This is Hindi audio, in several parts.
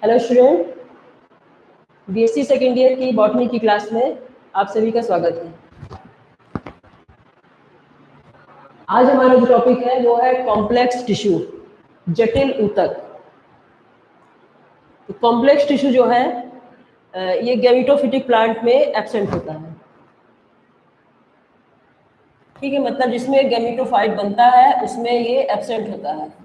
Hello student, BSc second year की बॉटनी की क्लास में आप सभी का स्वागत है। आज हमारा जो टॉपिक है वो है कॉम्प्लेक्स टिश्यू, जटिल ऊतक। तो कॉम्प्लेक्स टिश्यू जो है ये गैमेटोफिटिक प्लांट में एब्सेंट होता है। ठीक है, मतलब जिसमें गैमेटोफाइट बनता है उसमें ये एब्सेंट होता है।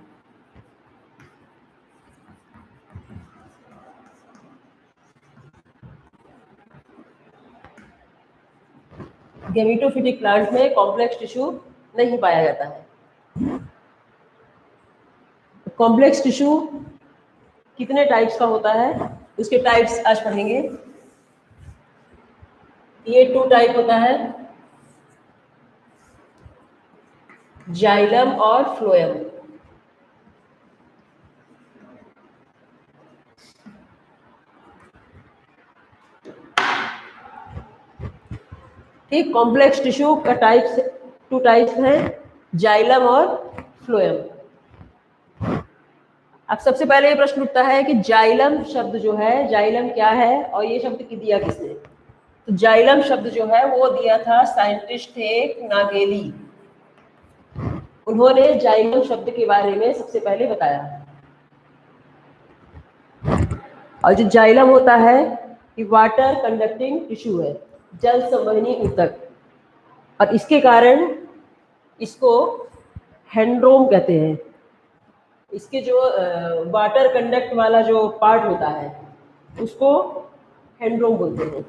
गैमेटोफिटिक प्लांट में कॉम्प्लेक्स टिश्यू नहीं पाया जाता है। कॉम्प्लेक्स टिश्यू कितने टाइप्स का होता है, उसके टाइप्स आज पढ़ेंगे। ये 2 टाइप होता है, जाइलम और फ्लोएम। ठीक, कॉम्प्लेक्स टिश्यू का टाइप्स 2 टाइप्स हैं, जाइलम और फ्लोएम। अब सबसे पहले ये प्रश्न उठता है कि जाइलम शब्द जो है, जाइलम क्या है और ये शब्द दिया किसने? तो जाइलम शब्द जो है वो दिया था साइंटिस्ट थे नागेली। उन्होंने जाइलम शब्द के बारे में सबसे पहले बताया। और जो जाइलम होता है ये वाटर कंडक्टिंग टिश्यू है, जल संवहनी ऊतक, और इसके कारण इसको हैंड्रोम कहते हैं। इसके जो वाटर कंडक्ट वाला जो पार्ट होता है उसको हैंड्रोम बोलते हैं।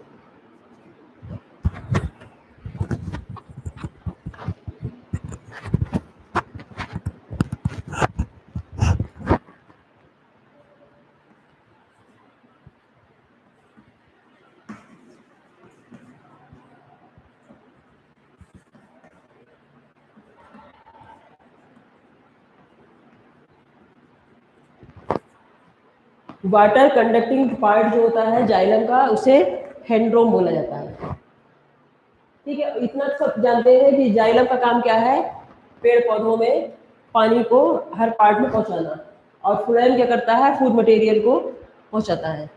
वाटर कंडक्टिंग पार्ट जो होता है जाइलम का उसे हैंड्रोम बोला जाता है। ठीक है, इतना सब जानते हैं कि जाइलम का काम क्या है, पेड़ पौधों में पानी को हर पार्ट में पहुंचाना, और फ्लोएम क्या करता है, फूड मटेरियल को पहुंचाता है।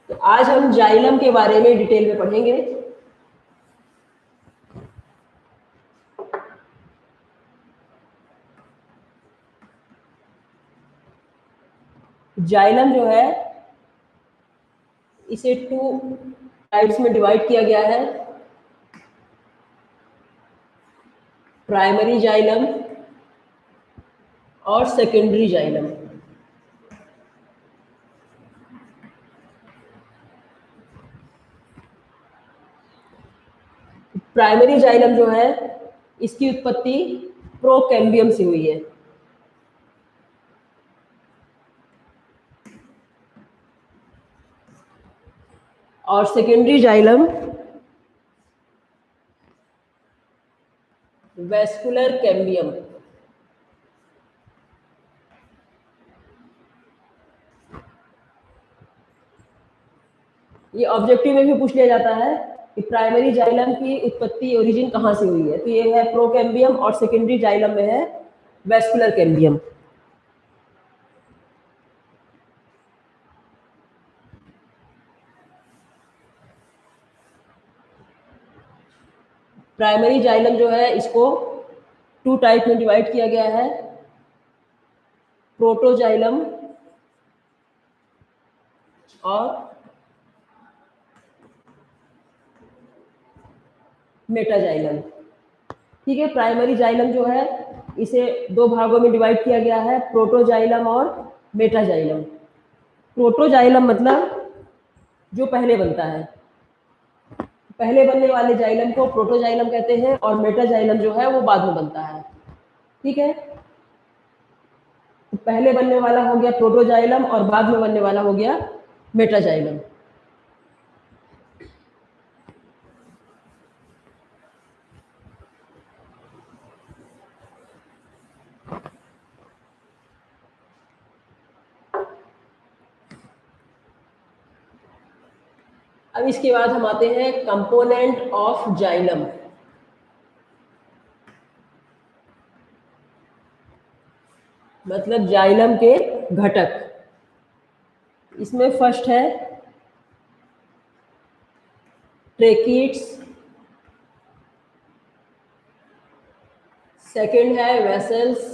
तो आज हम जाइलम के बारे में डिटेल में पढ़ेंगे। जाइलम जो है इसे 2 टाइप्स में डिवाइड किया गया है, प्राइमरी जाइलम और सेकेंडरी जाइलम। प्राइमरी जाइलम जो है इसकी उत्पत्ति प्रोकैम्बियम से हुई है। और सेकेंडरी जाइलम वेस्कुलर कैम्बियम। ये ऑब्जेक्टिव में भी पूछ लिया जाता है कि प्राइमरी जाइलम की उत्पत्ति ओरिजिन कहाँ से हुई है। तो ये है प्रोकैम्बियम और सेकेंडरी जाइलम में है वेस्कुलर कैम्बियम। प्राइमरी जाइलम जो है इसको 2 टाइप में डिवाइड किया गया है, प्रोटोजाइलम और मेटाजाइलम। ठीक है, प्राइमरी जाइलम जो है इसे 2 भागों में डिवाइड किया गया है, प्रोटोजाइलम और मेटाजाइलम। प्रोटोजाइलम मतलब जो पहले बनता है, पहले बनने वाले जाइलम को प्रोटोजाइलम कहते हैं, और मेटाजाइलम जो है वो बाद में बनता है। ठीक है, तो पहले बनने वाला हो गया प्रोटोजाइलम और बाद में बनने वाला हो गया मेटाजाइलम। अब इसके बाद हम आते हैं कंपोनेंट ऑफ जाइलम। मतलब जाइलम के घटक। इसमें फर्स्ट है ट्रेकिट्स, सेकंड है वेसल्स,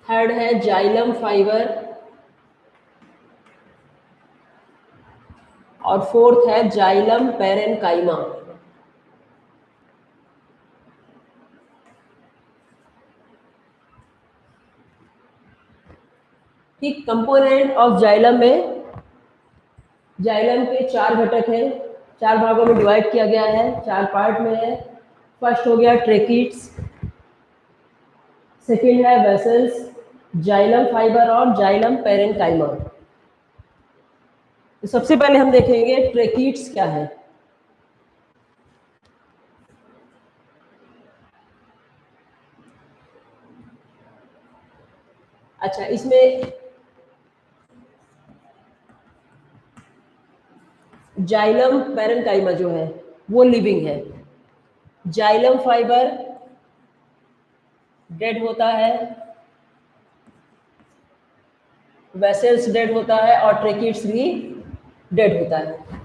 थर्ड है जाइलम फाइबर और फोर्थ है जाइलम पेरेनकाइमा। ठीक, कंपोनेंट ऑफ जाइलम में जाइलम के 4 घटक हैं, 4 भागों में डिवाइड किया गया है, 4 पार्ट में है। फर्स्ट हो गया ट्रेकिट्स, सेकंड है वेसल्स, जाइलम फाइबर और जाइलम पेरेनकाइमा। तो सबसे पहले हम देखेंगे ट्रेकिट्स क्या है। अच्छा, इसमें जाइलम पेरेनकाइमा जो है वो लिविंग है, जाइलम फाइबर डेड होता है, वेसल्स डेड होता है और ट्रेकिट्स भी डेड होता है।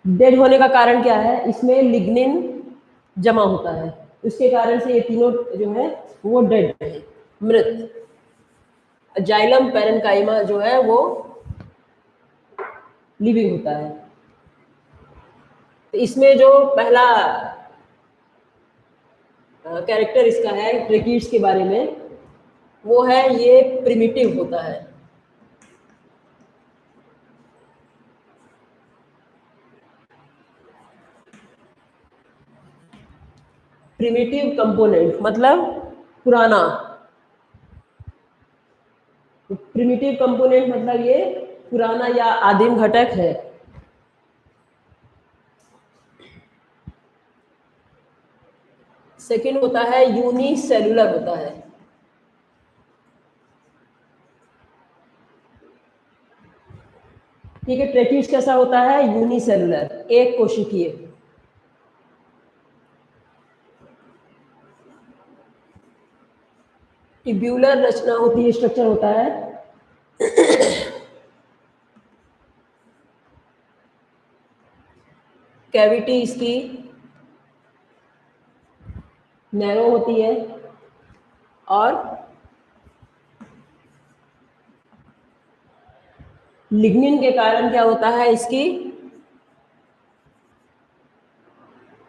डेड होने का कारण क्या है? इसमें लिग्निन जमा होता है, उसके कारण से ये तीनों जो है वो डेड है, मृत। जाइलम पेरेनकाइमा जो है वो लिविंग होता है। तो इसमें जो पहला कैरेक्टर इसका है ट्रेकिट्स के बारे में, वो है ये प्रिमिटिव होता है। प्रिमिटिव कंपोनेंट मतलब पुराना। प्रिमिटिव कंपोनेंट मतलब ये पुराना या आदिम घटक है। सेकंड होता है यूनिसेलुलर होता है। ठीक है, ट्रेकिट्स कैसा होता है? यूनिसेलुलर, एक कोशिकीय। ट्यूब्यूलर रचना होती है, स्ट्रक्चर होता है। कैविटी इसकी नैरो होती है और लिग्निन के कारण क्या होता है? इसकी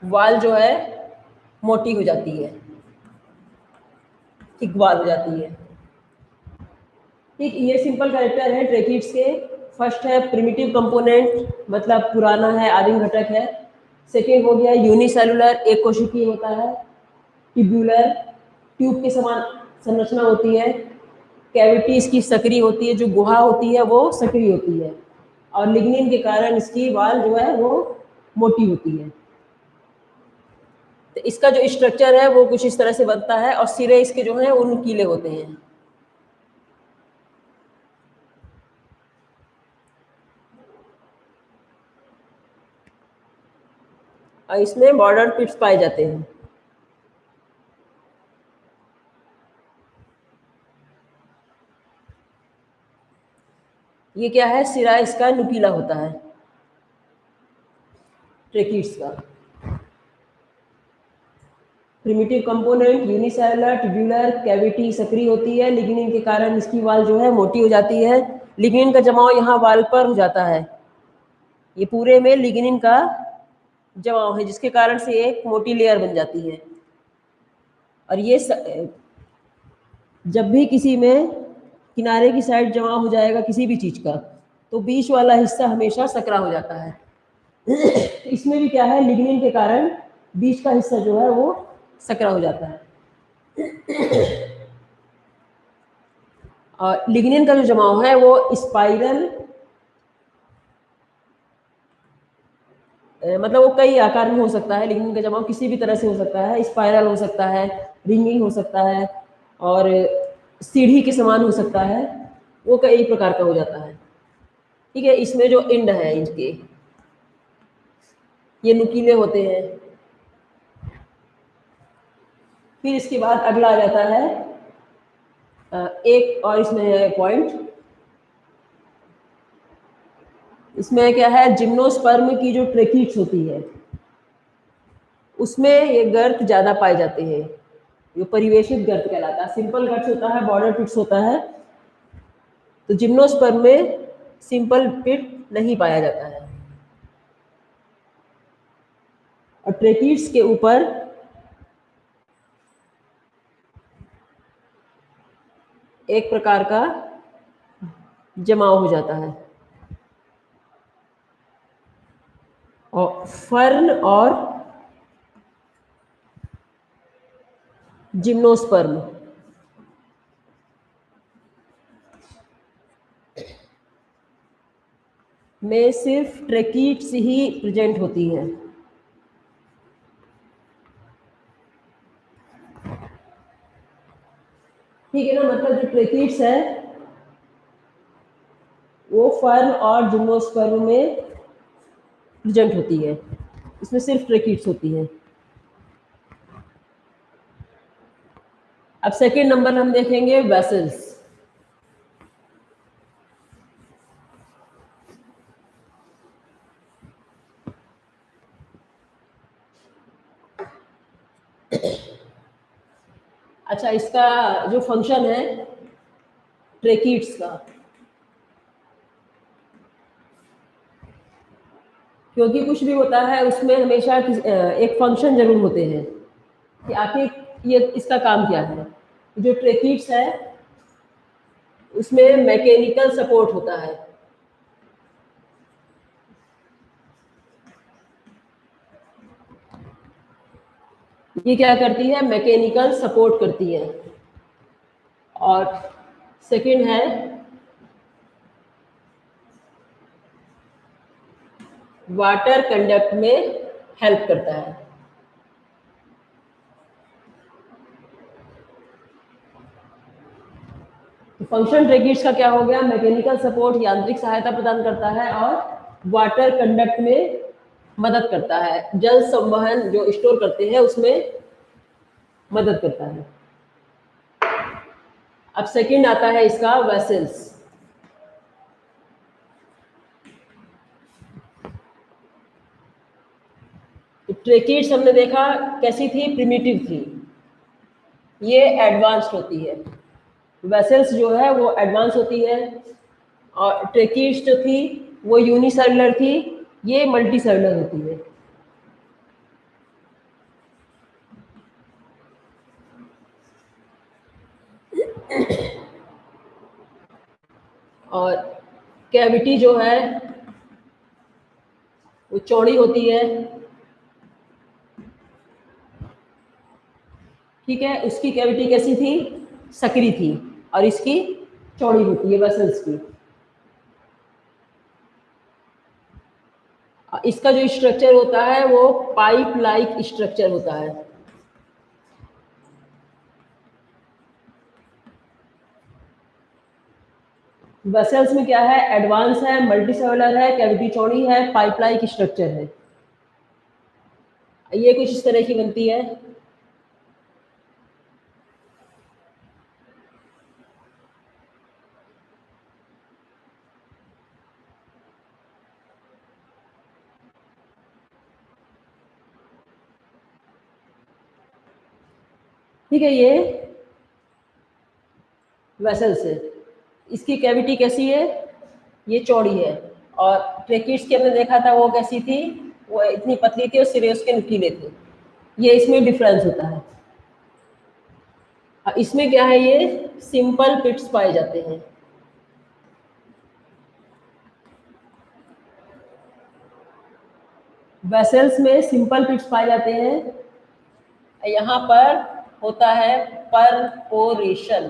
वाल जो है मोटी हो जाती है, थिक वाल हो जाती है। ठीक, ये सिंपल कैरेक्टर है ट्रेकिट्स के। फर्स्ट है प्रिमिटिव कंपोनेंट, मतलब पुराना है, आदिम घटक है। सेकेंड हो गया यूनिसेलुलर, एक कोशिकीय होता है। ट्यूब्यूलर, ट्यूब के समान संरचना होती है। कैविटी इसकी सक्रिय होती है, जो गुहा होती है वो सक्रिय होती है। और लिग्निन के कारण इसकी वाल जो है वो मोटी होती है। तो इसका जो स्ट्रक्चर है वो कुछ इस तरह से बनता है और सिरे इसके जो है वो नुकीले होते हैं। और इसमें बॉर्डर पिट्स पाए जाते हैं। ये क्या है? सिरा इसका नुकीला होता है ट्रेकिट्स का। Primitive component unicellular, tubular, cavity सक्रिय होती है। लिग्निन के कारण इसकी वाल जो है मोटी हो जाती है। लिग्निन का जमाव यहाँ वाल पर हो जाता है। ये पूरे में लिग्निन का जमाव है, जिसके कारण से एक मोटी लेयर बन जाती है। और ये जब भी किसी में किनारे की साइड जमा हो जाएगा किसी भी चीज का, तो बीच वाला हिस्सा हमेशा सकरा हो जाता है। इसमें भी क्या है? लिग्निन के कारण बीच का हिस्सा जो है वो सकरा हो जाता है। और लिग्निन का जो जमाव है वो स्पाइरल, मतलब वो कई आकार में हो सकता है। लिग्निन का जमाव किसी भी तरह से हो सकता है, स्पाइरल हो सकता है, रिंगिंग हो सकता है और सीढ़ी के समान हो सकता है। वो कई प्रकार का हो जाता है। ठीक है, इसमें जो एंड है इनके ये नुकीले होते हैं। फिर इसके बाद अगला आ जाता है एक और इसमें है पॉइंट, इसमें क्या है, जिम्नोस्पर्म की जो ट्रेकीट्स होती है उसमें ये गर्त ज़्यादा पाए जाते हैं, ये परिवेशित गर्त कहलाता है। सिंपल गर्त होता है, बॉर्डर पिट्स होता है, तो जिम्नोस्पर्म में सिंपल पिट नहीं पाया जाता है। और ट्रेकीट्स के ऊपर एक प्रकार का जमाव हो जाता है, और फर्न और जिम्नोस्पर्म में सिर्फ ट्रेकीट्स ही प्रेजेंट होती हैं। ठीक है ना, मतलब जो ट्रेकीट्स है वो फर्न और जिम्नोस्पर्म में प्रेजेंट होती है, इसमें सिर्फ ट्रेकीट्स होती है। अब सेकेंड नंबर हम देखेंगे वेसल्स। अच्छा, इसका जो फंक्शन है ट्रेकीट्स का, क्योंकि कुछ भी होता है उसमें हमेशा एक फंक्शन जरूर होते हैं कि आखिर ये इसका काम क्या है। जो ट्रेकीट्स है उसमें मैकेनिकल सपोर्ट होता है, ये क्या करती है, मैकेनिकल सपोर्ट करती है। और सेकंड है वाटर कंडक्ट में हेल्प करता है। तो फंक्शन ट्रेकीट्स का क्या हो गया, मैकेनिकल सपोर्ट, यांत्रिक सहायता प्रदान करता है, और वाटर कंडक्ट में मदद करता है, जल संवहन जो स्टोर करते हैं उसमें मदद करता है। अब सेकंड आता है इसका वेसल्स। ट्रेकीट्स हमने देखा कैसी थी, प्रिमिटिव थी, ये एडवांस्ड होती है। वेसल्स जो है वो एडवांस होती है, और ट्रेकीट्स जो थी वो यूनिसेलुलर थी, ये मल्टी सेलुलर होती है। और कैविटी जो है वो चौड़ी होती है, ठीक है, उसकी कैविटी कैसी थी, सकरी थी, और इसकी चौड़ी होती है वेसल्स की। इसका जो स्ट्रक्चर होता है वो पाइप लाइक स्ट्रक्चर होता है। वेसल्स में क्या है, एडवांस है, मल्टी सेलुलर है, कैविटी चौड़ी है, पाइप लाइक स्ट्रक्चर है, ये कुछ इस तरह की बनती है। ठीक है, ये वेसल्स है, इसकी कैविटी कैसी है, ये चौड़ी है। और ट्रेकीट्स की हमने देखा था वो कैसी थी, वो इतनी पतली थी और सिरे उसके नुकीले थे, ये इसमें डिफरेंस होता है। इसमें क्या है, ये सिंपल पिट्स पाए जाते हैं। वेसल्स में सिंपल पिट्स पाए जाते हैं, यहाँ पर होता है परपोरेशन।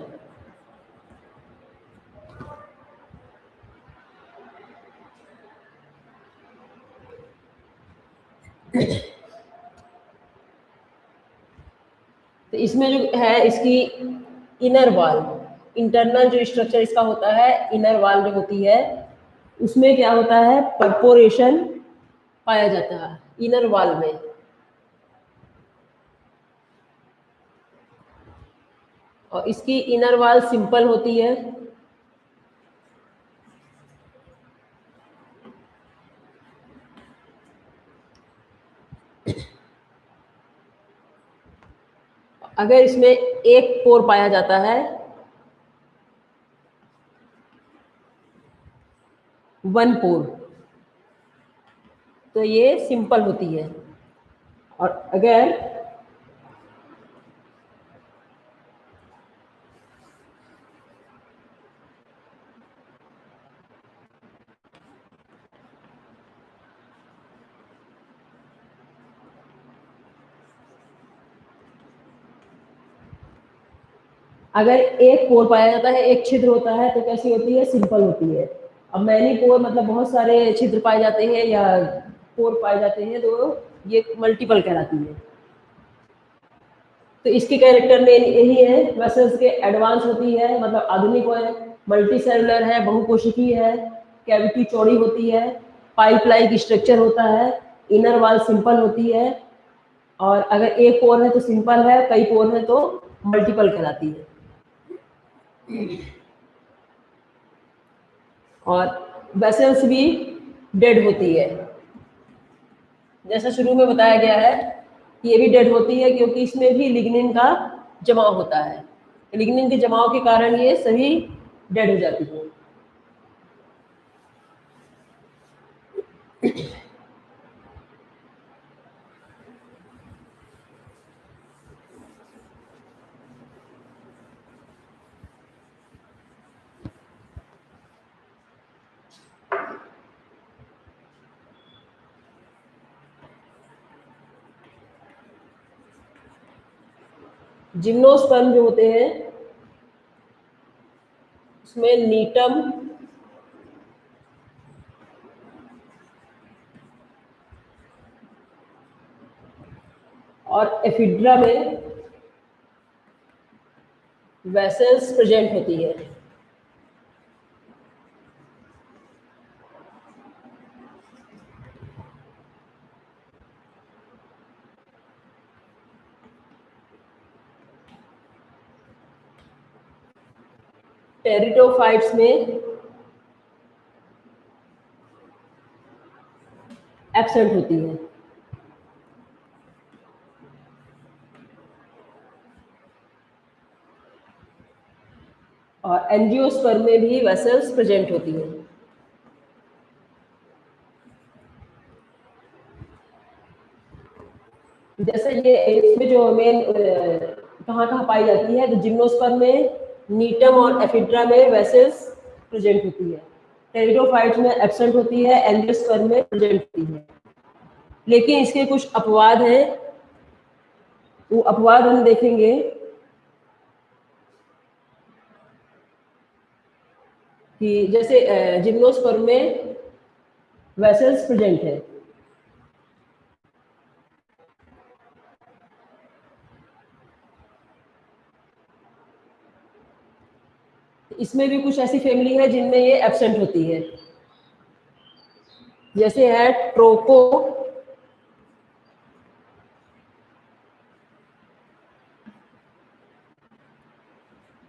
तो इसमें जो है इसकी इनर वॉल, इंटरनल जो स्ट्रक्चर इसका होता है, इनर वॉल जो होती है उसमें क्या होता है, परपोरेशन पाया जाता है इनर वॉल में। और इसकी इनर वॉल सिंपल होती है। अगर इसमें एक पोर पाया जाता है, वन पोर, तो ये सिंपल होती है। और अगर एक पोर पाया जाता है, एक छिद्र होता है, तो कैसी होती है? सिंपल होती है। अब मैनी पोर मतलब बहुत सारे छिद्र पाए जाते हैं या पोर पाए जाते हैं, तो ये मल्टीपल कहलाती है। तो इसके कैरेक्टर में यही है, वेसल्स के एडवांस होती है, मतलब आधुनिक है, मल्टी सेलुलर है, बहुकोशिकीय है, कैविटी चौड़ी होती है, पाइप लाइक स्ट्रक्चर होता है, इनर वॉल सिंपल होती है, और अगर एक पोर है तो सिंपल है, कई पोर है तो मल्टीपल कहलाती है। और वेसल्स भी डेड होती है, जैसा शुरू में बताया गया है, ये भी डेड होती है क्योंकि इसमें भी लिग्निन का जमाव होता है। लिग्निन के जमाव के कारण ये सभी डेड हो जाती है। जिम्नोस्पर्म जो होते हैं, उसमें नीटम और एफिड्रा में वेसल्स प्रेजेंट होती है। टेरिडोफाइट्स में एब्सेंट होती है। और एंजियोस्पर्म में भी वेसल्स प्रेजेंट होती है। जैसे ये इसमें जो मेन कहाँ कहाँ पाई जाती है, तो जिम्नोस्पर्म में, नीटम और एफिड्रा में वेसल्स प्रेजेंट होती है, टेरिडोफाइट्स में एब्सेंट होती है, एंजियोस्पर्म में प्रेजेंट होती है। लेकिन इसके कुछ अपवाद हैं, वो अपवाद हम देखेंगे। कि जैसे जिम्नोस्पर्म में वेसल्स प्रेजेंट है, इसमें भी कुछ ऐसी फैमिली है जिनमें ये एब्सेंट होती है, जैसे है ट्रोको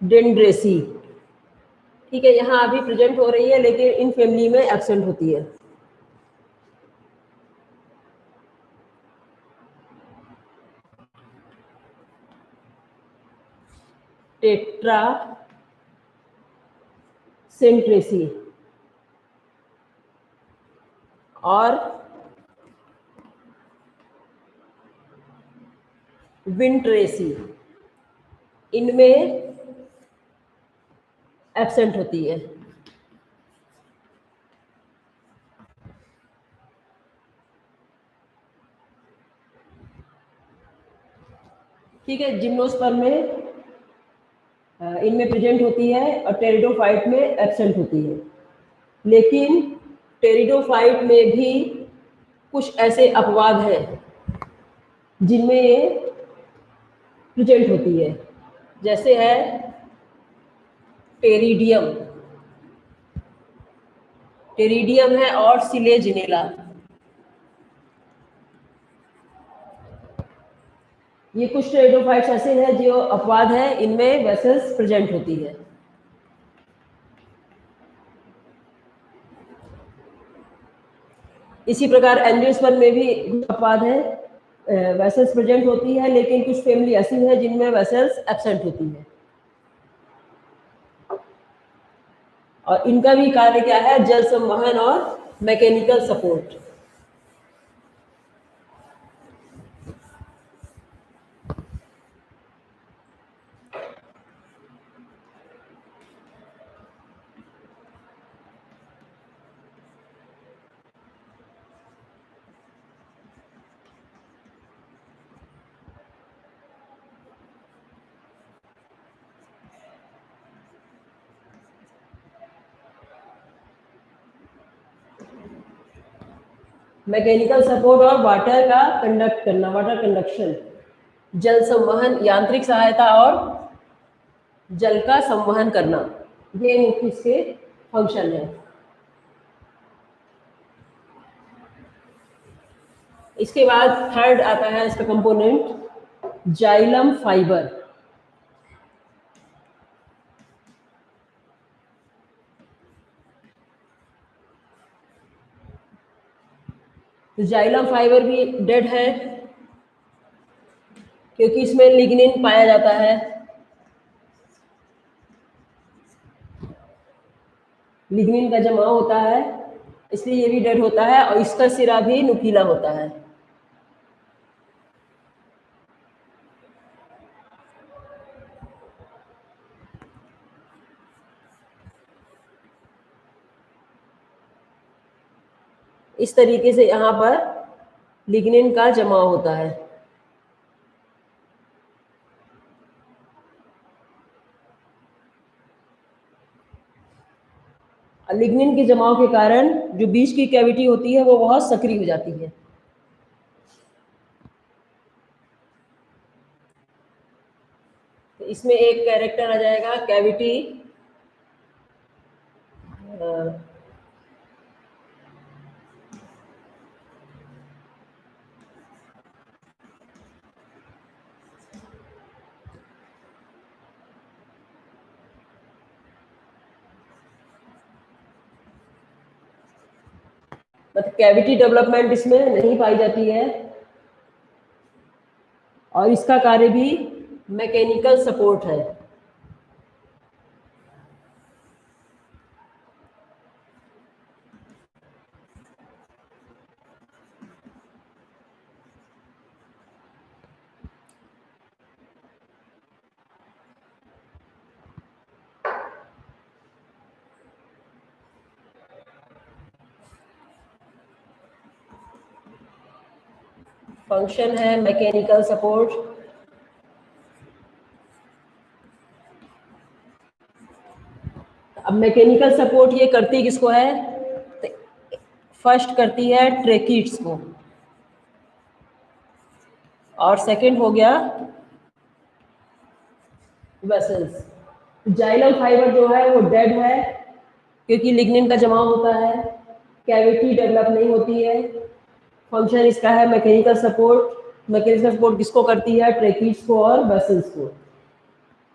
डेंड्रेसी। ठीक है, यहाँ अभी प्रेजेंट हो रही है लेकिन इन फैमिली में एब्सेंट होती है। टेट्रा सेंट्रेसी और विंट्रेसी, इनमें एब्सेंट होती है। ठीक है, जिम्नोस्पर्म में इनमें प्रेजेंट होती है और टेरिडोफाइट में एब्सेंट होती है। लेकिन टेरिडोफाइट में भी कुछ ऐसे अपवाद हैं जिनमें ये प्रेजेंट होती है, जैसे है टेरिडियम, टेरिडियम है, और सिलेजिनेला। ये कुछ टेरिडोफाइट्स ऐसे हैं जो अपवाद है, इनमें वेसल्स प्रेजेंट होती है। इसी प्रकार एंजियोस्पर्म में भी कुछ अपवाद है, वेसल्स प्रेजेंट होती है, लेकिन कुछ फैमिली ऐसी है जिनमें वेसल्स एब्सेंट होती है। और इनका भी कार्य क्या है? जल संवहन और मैकेनिकल सपोर्ट। मैकेनिकल सपोर्ट और वाटर का कंडक्ट करना, वाटर कंडक्शन, जल संवहन, यांत्रिक सहायता और जल का संवहन करना, ये मुख्य इसके फंक्शन है। इसके बाद थर्ड आता है इसका कंपोनेंट जाइलम फाइबर। तो जाइलम फाइबर भी डेड है क्योंकि इसमें लिग्निन पाया जाता है। लिग्निन का जमाव होता है, इसलिए ये भी डेड होता है और इसका सिरा भी नुकीला होता है। इस तरीके से यहाँ पर लिग्निन का जमाव होता है। लिग्निन के जमाव के कारण जो बीच की कैविटी होती है वो बहुत सक्रिय हो जाती है। तो इसमें एक कैरेक्टर आ जाएगा कैविटी मतलब कैविटी डेवलपमेंट इसमें नहीं पाई जाती है और इसका कार्य भी मैकेनिकल सपोर्ट है। फंक्शन है मैकेनिकल सपोर्ट। अब मैकेनिकल सपोर्ट ये करती किसको है? फर्स्ट करती है ट्रेकिट्स को और सेकंड हो गया वेसल्स। जाइलम फाइबर जो है वो डेड है क्योंकि लिग्निन का जमाव होता है, कैविटी डेवलप नहीं होती है। फंक्शन इसका है मैकेनिकल सपोर्ट। मैकेनिकल सपोर्ट किसको करती है? ट्रेकिट्स को और वेसल्स को।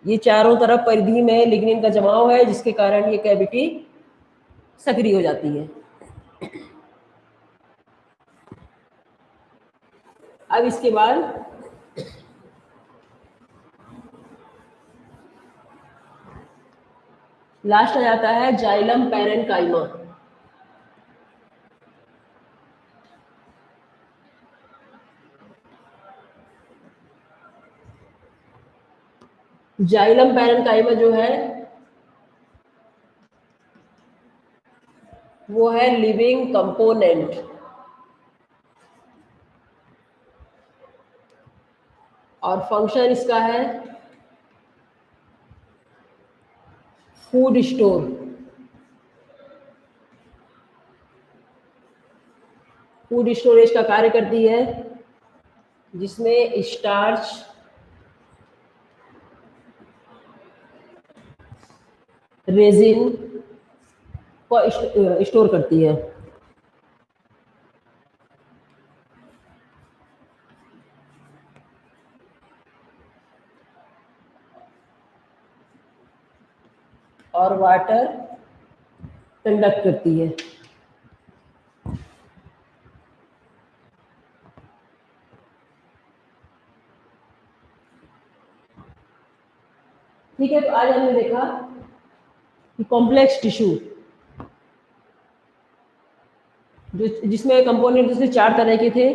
ये चारों तरफ परिधि में लिग्निन का जमाव है जिसके कारण ये कैविटी सक्रिय हो जाती है। अब इसके बाद लास्ट आ जाता है जाइलम पैरेन्काइमा। जाइलम पैरेन्काइमा जो है वो है लिविंग कंपोनेंट और फंक्शन इसका है फूड स्टोर। फूड स्टोरेज का कार्य करती है जिसमें स्टार्च, रेजिन को स्टोर करती है। और वाटर कंडक्ट करती है। ठीक है, तो आज हमने देखा कि कॉम्प्लेक्स टिश्यू जो जिसमें कंपोनेंट उसके 4 तरह के थे,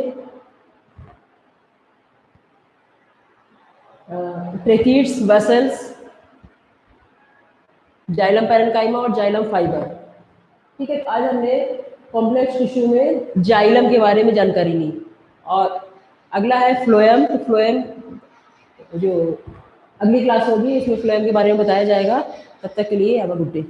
ट्रेकीट्स, वेसल्स, जाइलम पैरेन्काइमा और जाइलम फाइबर। ठीक है, आज हमने कॉम्प्लेक्स टिश्यू में जाइलम के बारे में जानकारी ली और अगला है फ्लोएम। तो फ्लोएम जो अगली क्लास होगी इसमें फ्लोएम के बारे में बताया जाएगा। तब तक के लिए हैव अ गुड डे।